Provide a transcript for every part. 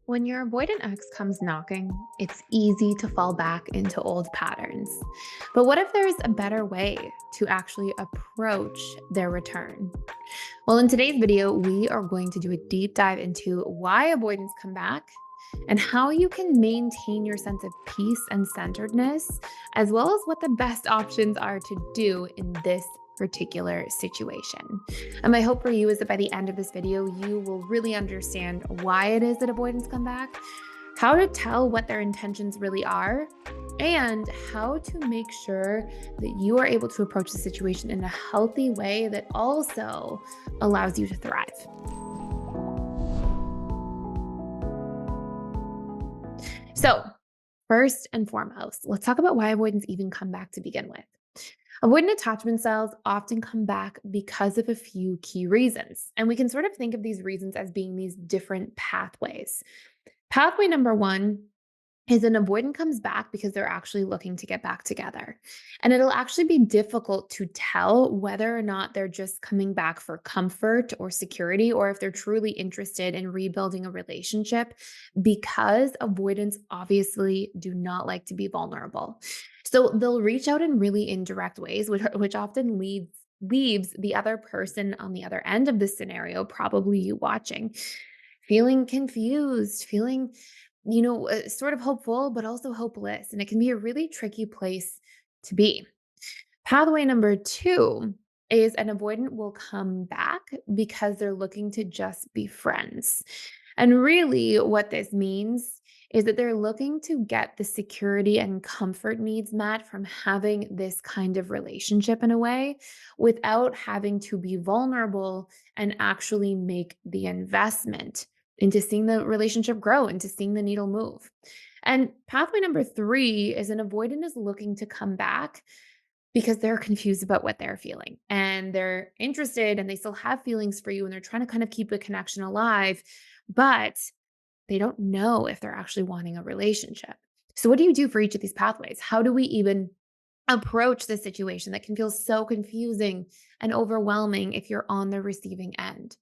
When your avoidant ex comes knocking, it's easy to fall back into old patterns. But what if there's a better way to actually approach their return? Well, in today's video, we are going to do a deep dive into why avoidants come back and how you can maintain your sense of peace and centeredness, as well as what the best options are to do in this particular situation. And my hope for you is that by the end of this video, you will really understand why it is that avoidants come back, how to tell what their intentions really are, and how to make sure that you are able to approach the situation in a healthy way that also allows you to thrive. So, first and foremost, let's talk about why avoidants even come back to begin with. Avoidant attachment styles often come back because of a few key reasons. And we can sort of think of these reasons as being these different pathways. Pathway number one is an avoidant comes back because they're actually looking to get back together. And it'll actually be difficult to tell whether or not they're just coming back for comfort or security, or if they're truly interested in rebuilding a relationship, because avoidants obviously do not like to be vulnerable. So they'll reach out in really indirect ways, which often leaves the other person on the other end of the scenario, probably you watching, feeling confused, feeling sort of hopeful, but also hopeless. And it can be a really tricky place to be. Pathway number two is an avoidant will come back because they're looking to just be friends. And really, what this means is that they're looking to get the security and comfort needs met from having this kind of relationship in a way without having to be vulnerable and actually make the investment into seeing the relationship grow, into seeing the needle move. And pathway number three is an avoidant is looking to come back because they're confused about what they're feeling and they're interested and they still have feelings for you and they're trying to kind of keep a connection alive, but they don't know if they're actually wanting a relationship. So, what do you do for each of these pathways? How do we even approach the situation that can feel so confusing and overwhelming if you're on the receiving end?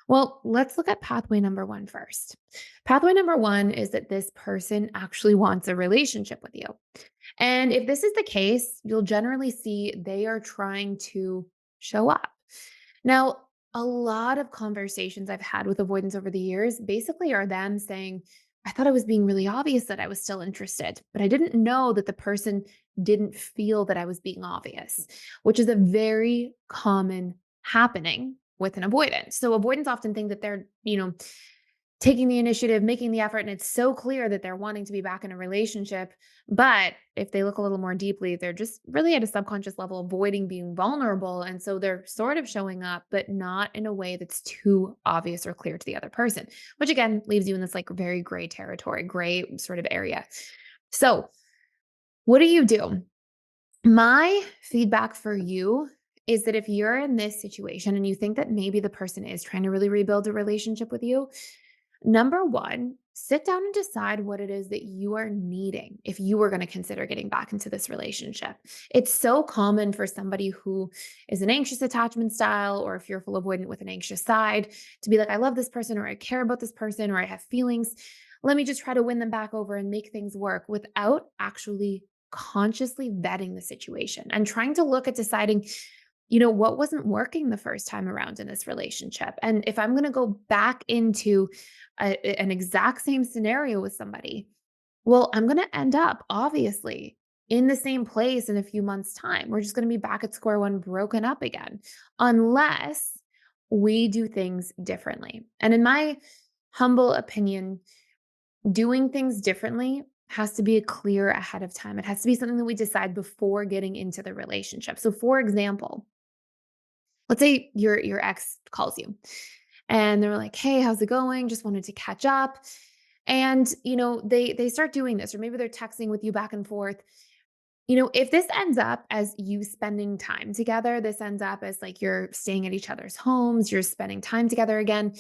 Well, let's look at pathway number one first. Pathway number one is that this person actually wants a relationship with you. And if this is the case, you'll generally see they are trying to show up. Now, a lot of conversations I've had with avoidants over the years basically are them saying, I thought I was being really obvious that I was still interested, but I didn't know that the person didn't feel that I was being obvious, which is a very common happening with an avoidant. So avoidants often think that they're, taking the initiative, making the effort, and it's so clear that they're wanting to be back in a relationship. But if they look a little more deeply, they're just really at a subconscious level avoiding being vulnerable. And so they're sort of showing up, but not in a way that's too obvious or clear to the other person, which again leaves you in this like very gray territory, gray sort of area. So, what do you do? My feedback for you is that if you're in this situation and you think that maybe the person is trying to really rebuild a relationship with you, number one, sit down and decide what it is that you are needing if you were going to consider getting back into this relationship. It's so common for somebody who is an anxious attachment style or a fearful avoidant with an anxious side to be like, I love this person, or I care about this person, or I have feelings. Let me just try to win them back over and make things work without actually consciously vetting the situation and trying to look at deciding, what wasn't working the first time around in this relationship. And if I'm going to go back into an exact same scenario with somebody, well, I'm going to end up obviously in the same place in a few months' time. We're just going to be back at square one, broken up again, unless we do things differently. And in my humble opinion, doing things differently has to be clear ahead of time. It has to be something that we decide before getting into the relationship. So, for example, let's say your ex calls you and they're like, "Hey, how's it going? Just wanted to catch up." And, they start doing this, or maybe they're texting with you back and forth. If this ends up as you spending time together, this ends up as like you're staying at each other's homes, you're spending time together again,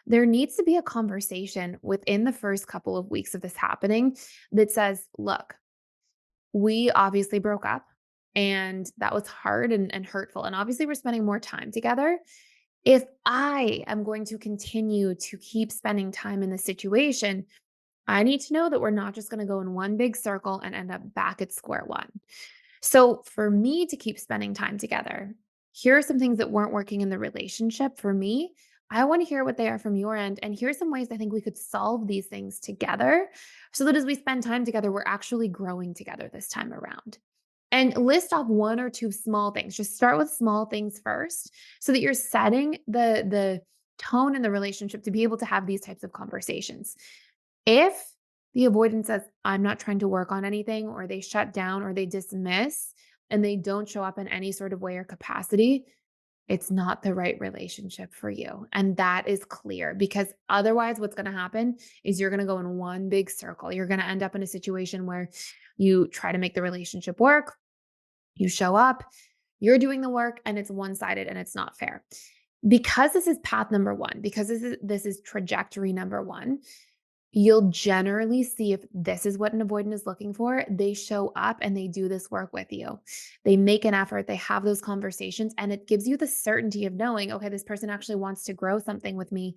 there needs to be a conversation within the first couple of weeks of this happening that says, look, we obviously broke up and that was hard and hurtful. And obviously, we're spending more time together. If I am going to continue to keep spending time in the situation, I need to know that we're not just going to go in one big circle and end up back at square one. So, for me to keep spending time together, here are some things that weren't working in the relationship for me. I want to hear what they are from your end. And here's some ways I think we could solve these things together so that as we spend time together, we're actually growing together this time around. And list off one or two small things. Just start with small things first so that you're setting the tone in the relationship to be able to have these types of conversations. If the avoidant says, I'm not trying to work on anything, or they shut down or they dismiss and they don't show up in any sort of way or capacity, it's not the right relationship for you. And that is clear because otherwise, what's going to happen is you're going to go in one big circle. You're going to end up in a situation where you try to make the relationship work, you show up, you're doing the work, and it's one sided and it's not fair. Because this is path number one, because this is trajectory number one, you'll generally see if this is what an avoidant is looking for. They show up and they do this work with you. They make an effort, they have those conversations, and it gives you the certainty of knowing, okay, this person actually wants to grow something with me.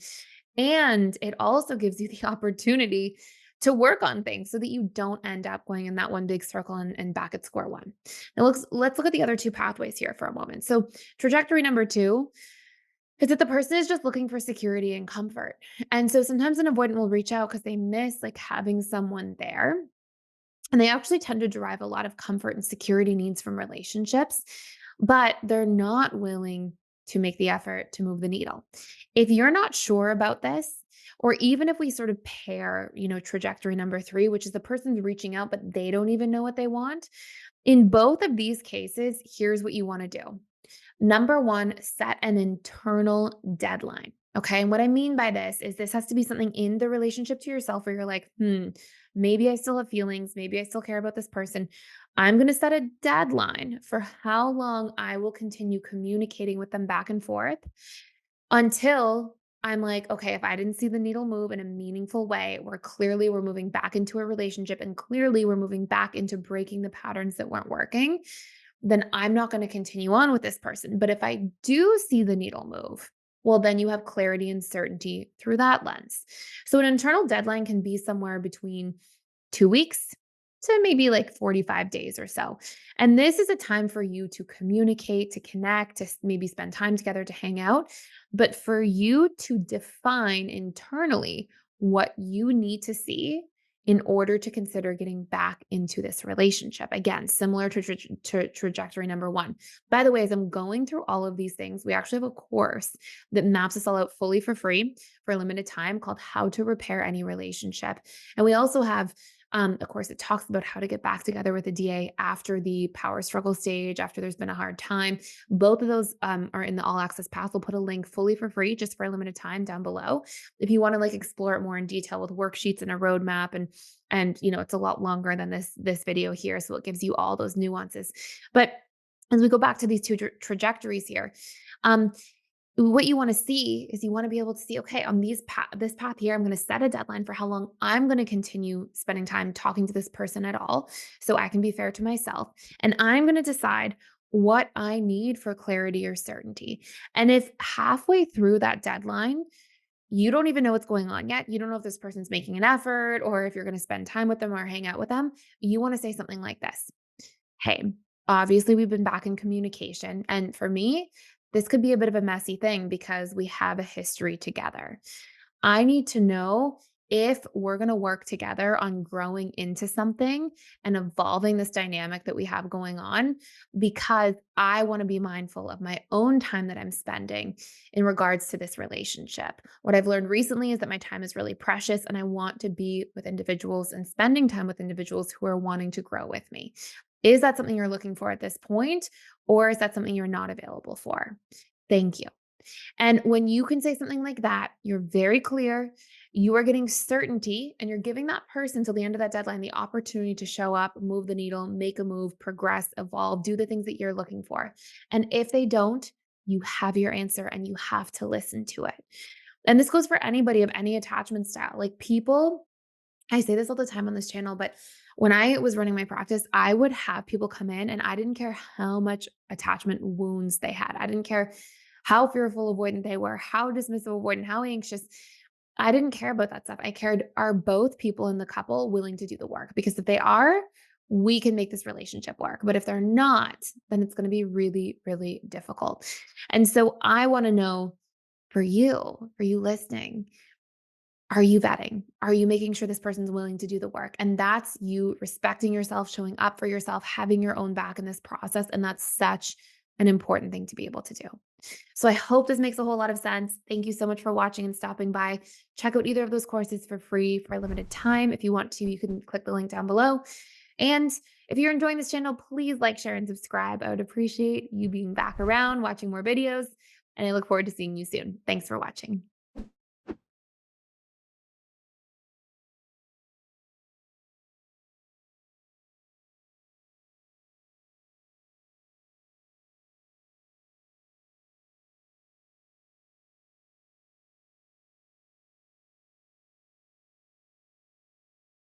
And it also gives you the opportunity to work on things so that you don't end up going in that one big circle and back at square one. Now let's look at the other two pathways here for a moment. So trajectory number two is that the person is just looking for security and comfort. And so sometimes an avoidant will reach out because they miss like having someone there. And they actually tend to derive a lot of comfort and security needs from relationships, but they're not willing to make the effort to move the needle. If you're not sure about this, or even if we sort of pair, trajectory number three, which is the person's reaching out, but they don't even know what they want. In both of these cases, here's what you want to do. Number one, set an internal deadline. Okay. And what I mean by this has to be something in the relationship to yourself where you're like, maybe I still have feelings. Maybe I still care about this person. I'm going to set a deadline for how long I will continue communicating with them back and forth until I'm like, okay, if I didn't see the needle move in a meaningful way, where clearly we're moving back into a relationship and clearly we're moving back into breaking the patterns that weren't working, then I'm not going to continue on with this person. But if I do see the needle move, well, then you have clarity and certainty through that lens. So an internal deadline can be somewhere between 2 weeks to maybe like 45 days or so. And this is a time for you to communicate, to connect, to maybe spend time together, to hang out, but for you to define internally what you need to see in order to consider getting back into this relationship. Again, similar to trajectory number one. By the way, as I'm going through all of these things, we actually have a course that maps this all out fully for free for a limited time called How to Repair Any Relationship. And we also have of course, it talks about how to get back together with a DA after the power struggle stage, after there's been a hard time. Both of those are in the all access path. We'll put a link fully for free just for a limited time down below. If you want to like explore it more in detail with worksheets and a roadmap and it's a lot longer than this video here. So it gives you all those nuances. But as we go back to these two trajectories here, um, what you want to see is you want to be able to see, okay, on this path here, I'm going to set a deadline for how long I'm going to continue spending time talking to this person at all, so I can be fair to myself. And I'm going to decide what I need for clarity or certainty. And if halfway through that deadline, you don't even know what's going on yet, you don't know if this person's making an effort or if you're going to spend time with them or hang out with them, you want to say something like this. Hey, obviously we've been back in communication. And for me, this could be a bit of a messy thing because we have a history together. I need to know if we're going to work together on growing into something and evolving this dynamic that we have going on because I want to be mindful of my own time that I'm spending in regards to this relationship. What I've learned recently is that my time is really precious and I want to be with individuals and spending time with individuals who are wanting to grow with me. Is that something you're looking for at this point, or is that something you're not available for? Thank you. And when you can say something like that, you're very clear, you are getting certainty, and you're giving that person till the end of that deadline the opportunity to show up, move the needle, make a move, progress, evolve, do the things that you're looking for. And if they don't, you have your answer and you have to listen to it. And this goes for anybody of any attachment style. Like people, I say this all the time on this channel, but when I was running my practice, I would have people come in and I didn't care how much attachment wounds they had. I didn't care how fearful avoidant they were, how dismissive avoidant, how anxious. I didn't care about that stuff. I cared, are both people in the couple willing to do the work? Because if they are, we can make this relationship work. But if they're not, then it's going to be really, really difficult. And so I want to know for you listening, are you vetting? Are you making sure this person's willing to do the work? And that's you respecting yourself, showing up for yourself, having your own back in this process. And that's such an important thing to be able to do. So I hope this makes a whole lot of sense. Thank you so much for watching and stopping by. Check out either of those courses for free for a limited time. If you want to, you can click the link down below. And if you're enjoying this channel, please like, share, and subscribe. I would appreciate you being back around, watching more videos, and I look forward to seeing you soon. Thanks for watching.